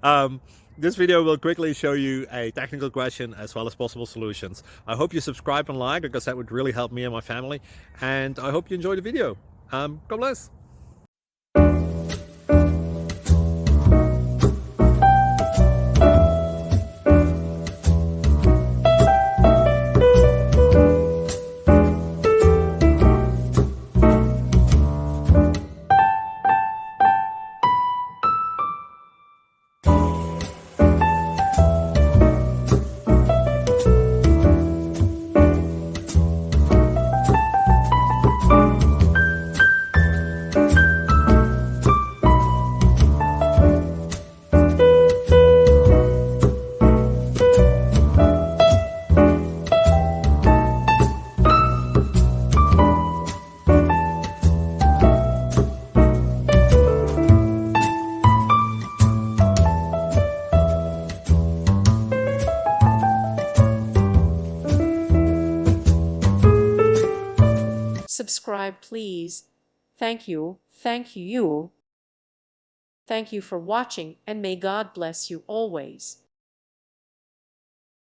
um, this video will quickly show you a technical question as well as possible solutions. I hope you subscribe and like, because that would really help me and my family. And I hope you enjoy the video. God bless. Subscribe, please. Thank you. Thank you. Thank you for watching, and may God bless you always.